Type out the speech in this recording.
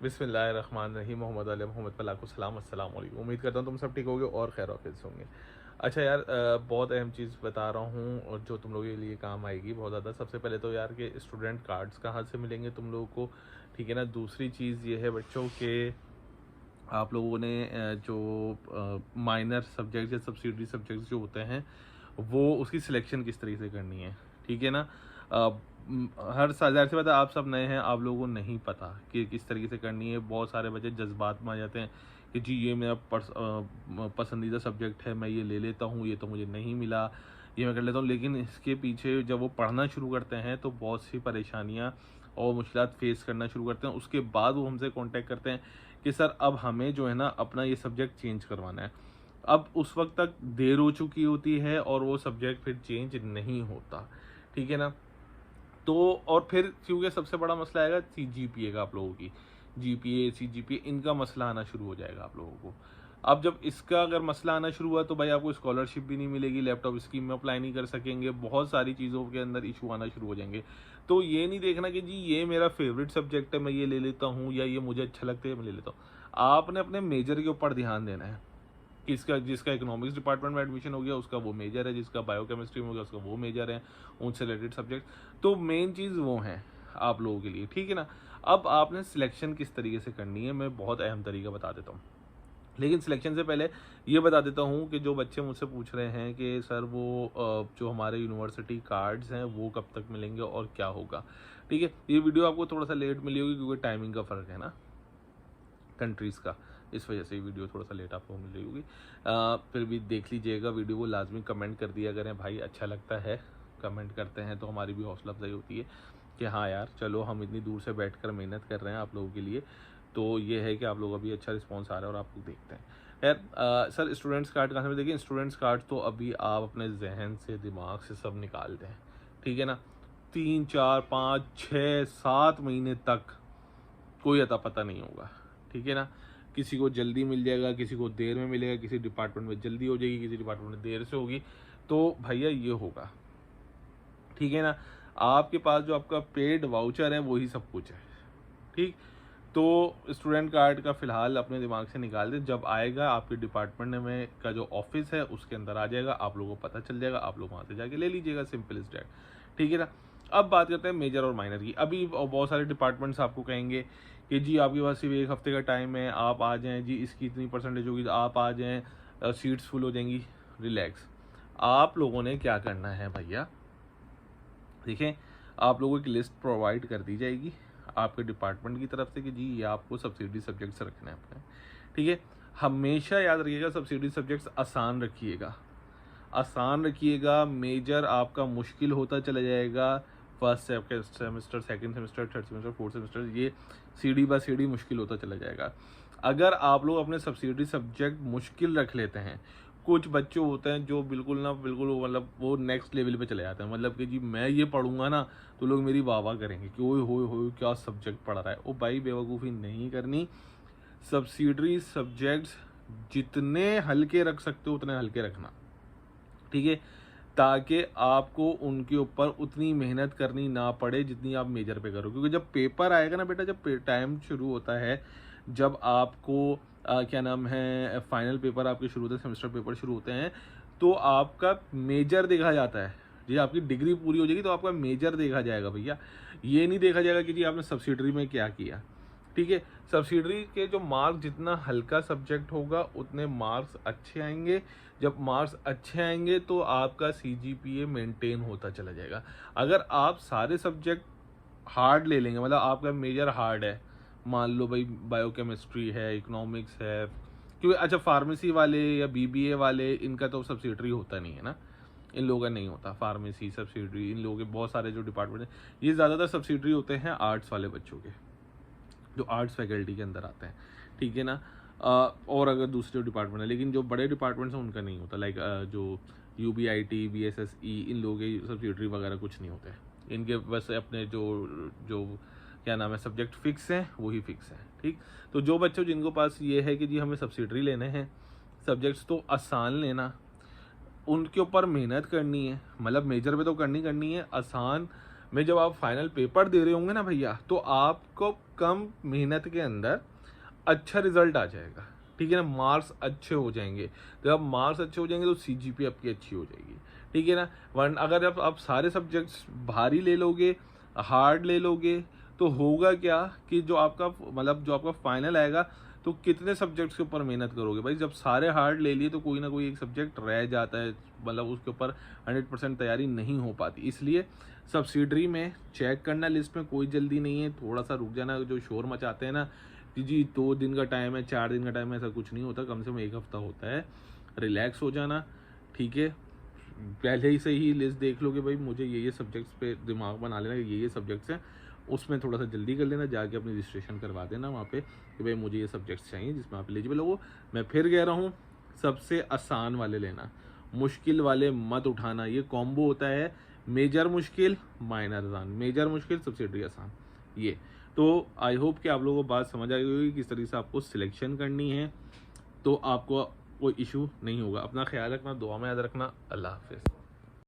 बिस्मिल्लाहिर्रहमानिर्रहीम मोहम्मद अली मोहम्मद पर लाखों सलाम अस्सलाम वालेकुम। उम्मीद करता हूँ तुम सब ठीक होगे और खैर ऑफिस से होंगे। अच्छा यार, बहुत अहम चीज़ बता रहा हूँ और जो तुम लोगों के लिए काम आएगी बहुत ज़्यादा। सबसे पहले तो यार कि स्टूडेंट कार्ड्स कहाँ से मिलेंगे तुम लोगों को, ठीक है ना। दूसरी चीज़ ये है बच्चों के, आप लोगों ने जो माइनर सब्जेक्ट या सब्सिडरी सब्जेक्ट्स जो होते हैं वो उसकी सिलेक्शन किस तरीके से करनी है, ठीक है ना। अ, हर साल ज़ाहिर सी बात है, आप सब नए हैं, आप लोगों को नहीं पता कि किस तरीके से करनी है। बहुत सारे बच्चे जज्बात में आ जाते हैं कि जी ये मेरा पसंदीदा सब्जेक्ट है, मैं ये ले लेता हूँ, ये तो मुझे नहीं मिला, ये मैं कर लेता हूँ। लेकिन इसके पीछे जब वो पढ़ना शुरू करते हैं तो बहुत सी परेशानियाँ और मुश्किलात फेस करना शुरू करते हैं। उसके बाद वो हमसे कांटेक्ट करते हैं कि सर अब हमें जो है ना अपना ये सब्जेक्ट चेंज करवाना है। अब उस वक्त तक देर हो चुकी होती है और वो सब्जेक्ट फिर चेंज नहीं होता, ठीक है ना। तो और फिर क्योंकि सबसे बड़ा मसला आएगा सीजीपीए का, आप लोगों की जीपीए सीजीपीए इनका मसला आना शुरू हो जाएगा आप लोगों को। अब जब इसका अगर मसला आना शुरू हुआ तो भाई आपको स्कॉलरशिप भी नहीं मिलेगी, लैपटॉप स्कीम में अप्लाई नहीं कर सकेंगे, बहुत सारी चीज़ों के अंदर इशू आना शुरू हो जाएंगे। तो ये नहीं देखना कि जी ये मेरा फेवरेट सब्जेक्ट है मैं ये ले लेता हूँ, या ये मुझे अच्छा लगता है मैं ले लेता हूँ। आपने अपने मेजर के ऊपर ध्यान देना है। किसका जिसका इकोनॉमिक्स डिपार्टमेंट में एडमिशन हो गया उसका वो मेजर है, जिसका बायोकेमिस्ट्री में हो गया उसका वो मेजर है, उनसे रिलेटेड सब्जेक्ट। तो मेन चीज़ वो है आप लोगों के लिए, ठीक है ना। अब आपने सिलेक्शन किस तरीके से करनी है मैं बहुत अहम तरीका बता देता हूँ। लेकिन सिलेक्शन से पहले ये बता देता हूँ कि जो बच्चे मुझसे पूछ रहे हैं कि सर वो जो हमारे यूनिवर्सिटी कार्ड्स हैं वो कब तक मिलेंगे और क्या होगा, ठीक है। ये वीडियो आपको थोड़ा सा लेट मिली होगी क्योंकि टाइमिंग का फ़र्क है ना कंट्रीज़ का, इस वजह से ये वीडियो थोड़ा सा लेट आपको मिल रही होगी। फिर भी देख लीजिएगा वीडियो को, लाजमी कमेंट कर दिया करें भाई, अच्छा लगता है कमेंट करते हैं तो हमारी भी हौसला अफजाई होती है कि हाँ यार चलो हम इतनी दूर से बैठकर मेहनत कर रहे हैं आप लोगों के लिए। तो ये है कि आप लोग अभी अच्छा रिस्पॉन्स आ रहा है और आप लोग देखते हैं। खैर, सर स्टूडेंट्स कार्ड कहाँ से देखिए, स्टूडेंट्स कार्ड तो अभी आप अपने जहन से दिमाग से सब निकाल दें, ठीक है ना। 3 4 5 6 7 महीने तक कोई अता पता नहीं होगा, ठीक है ना। किसी को जल्दी मिल जाएगा, किसी को देर में मिलेगा, किसी डिपार्टमेंट में जल्दी हो जाएगी, किसी डिपार्टमेंट में देर से होगी। तो भैया ये होगा, ठीक है ना। आपके पास जो आपका पेड वाउचर है वही सब कुछ है, ठीक। तो स्टूडेंट कार्ड का फ़िलहाल अपने दिमाग से निकाल दें, जब आएगा आपके डिपार्टमेंट में का जो ऑफिस है उसके अंदर आ जाएगा, आप लोगों को पता चल जाएगा, आप लोग वहाँ से जाके ले लीजिएगा, सिंपल इज डैट, ठीक है ना। अब बात करते हैं मेजर और माइनर की। अभी बहुत सारे डिपार्टमेंट्स आपको कहेंगे कि जी आपके पास सिर्फ एक हफ्ते का टाइम है, आप आ जाएँ जी, इसकी इतनी परसेंटेज होगी तो आप आ जाएँ, सीट्स फुल हो जाएंगी। रिलैक्स, आप लोगों ने क्या करना है भैया, देखें, आप लोगों की लिस्ट प्रोवाइड कर दी जाएगी आपके डिपार्टमेंट की तरफ से कि जी ये आपको सब्सिडी सब्जेक्ट्स रखने हैं अपने, ठीक है। हमेशा याद रखिएगा सब्सिडी सब्जेक्ट्स आसान रखिएगा, आसान रखिएगा। मेजर आपका मुश्किल होता चला जाएगा, first semester, second semester, third semester, fourth semester, ये सीढ़ी बाय सीढ़ी मुश्किल होता चला जाएगा। अगर आप लोग अपने सब्सिडी सब्जेक्ट मुश्किल रख लेते हैं, कुछ बच्चे होते हैं जो बिल्कुल ना बिल्कुल मतलब वो नेक्स्ट लेवल पे चले जाते हैं, मतलब कि जी मैं ये पढ़ूंगा ना तो लोग मेरी वाह वाह करेंगे कि ओए होए होए क्या सब्जेक्ट पढ़ रहा है। ओ भाई बेवकूफ़ी नहीं करनी। सब्सिडरी सब्जेक्ट्स जितने हल्के रख सकते हो उतने हल्के रखना, ठीक है, ताकि आपको उनके ऊपर उतनी मेहनत करनी ना पड़े जितनी आप मेजर पे करो। क्योंकि जब पेपर आएगा ना बेटा, जब टाइम शुरू होता है, जब आपको क्या नाम है फाइनल पेपर आपके शुरू होते हैं, सेमेस्टर पेपर शुरू होते हैं, तो आपका मेजर देखा जाता है। जी आपकी डिग्री पूरी हो जाएगी तो आपका मेजर देखा जाएगा भैया, ये नहीं देखा जाएगा कि जी आपने सब्सिडरी में क्या किया, ठीक है। सब्सिडरी के जो मार्क्स, जितना हल्का सब्जेक्ट होगा उतने मार्क्स अच्छे आएंगे। जब मार्क्स अच्छे आएंगे तो आपका सीजीपीए मेंटेन होता चला जाएगा। अगर आप सारे सब्जेक्ट हार्ड ले लेंगे, मतलब आपका मेजर हार्ड है, मान लो भाई बायोकेमिस्ट्री है, इकोनॉमिक्स है, क्योंकि अच्छा फार्मेसी वाले या बीबीए वाले इनका तो सब्सिडरी होता नहीं है ना, इन लोगों का नहीं होता फार्मेसी सब्सिडरी। इन लोगों के बहुत सारे जो डिपार्टमेंट हैं ये ज़्यादातर सब्सिडरी होते हैं आर्ट्स वाले बच्चों के, जो आर्ट्स फैकल्टी के अंदर आते हैं, ठीक है ना। और अगर दूसरे डिपार्टमेंट है, लेकिन जो बड़े डिपार्टमेंट्स हैं उनका नहीं होता, लाइक जो यूबीआईटी बीएसएसई, इन लोगों के सब्सिडरी वगैरह कुछ नहीं होते हैं। इनके बस अपने जो जो क्या नाम है सब्जेक्ट फिक्स हैं वही फिक्स हैं, ठीक। तो जो बच्चों जिनको पास ये है कि जी हमें सब्सिडरी लेने हैं सब्जेक्ट्स, तो आसान लेना, उनके ऊपर मेहनत करनी है, मतलब मेजर पे तो करनी करनी है। आसान में जब आप फाइनल पेपर दे रहे होंगे ना भैया, तो आपको कम मेहनत के अंदर अच्छा रिजल्ट आ जाएगा, ठीक है ना, मार्क्स अच्छे हो जाएंगे। जब आप मार्क्स अच्छे हो जाएंगे तो CGPA आपकी अच्छी हो जाएगी, ठीक है ना। वरना अगर आप सारे सब्जेक्ट्स भारी ले लोगे, हार्ड ले लोगे, तो होगा क्या कि जो आपका फाइनल आएगा तो कितने सब्जेक्ट्स के ऊपर मेहनत करोगे भाई। जब सारे हार्ड ले लिए तो कोई ना कोई एक सब्जेक्ट रह जाता है, उसके ऊपर 100% तैयारी नहीं हो पाती। इसलिए सब्सिडरी में चेक करना, लिस्ट में कोई जल्दी नहीं है, थोड़ा सा रुक जाना। जो शोर मचाते हैं ना कि जी 2 दिन का टाइम है, 4 दिन का टाइम है, ऐसा कुछ नहीं होता, कम से कम 1 हफ्ता होता है। रिलैक्स हो जाना, ठीक है। पहले ही से ही लिस्ट देख लो कि भाई मुझे ये सब्जेक्ट्स पे दिमाग बना लेना, ये सब्जेक्ट्स हैं, उसमें थोड़ा सा जल्दी कर लेना, जाके अपनी रजिस्ट्रेशन करवा देना वहाँ पे कि भाई मुझे ये सब्जेक्ट्स चाहिए जिसमें आप एलिजिबल हो। मैं फिर कह रहा हूँ, सबसे आसान वाले लेना, मुश्किल वाले मत उठाना। ये कॉम्बो होता है मेजर मुश्किल माइनर आसान, मेजर मुश्किल सब्सिडरी आसान। ये तो आई होप कि आप लोगों को बात समझ आई होगी किस तरीके से आपको सिलेक्शन करनी है, तो आपको कोई इशू नहीं होगा। अपना ख्याल रखना, दुआ में याद रखना। अल्लाह हाफिज़।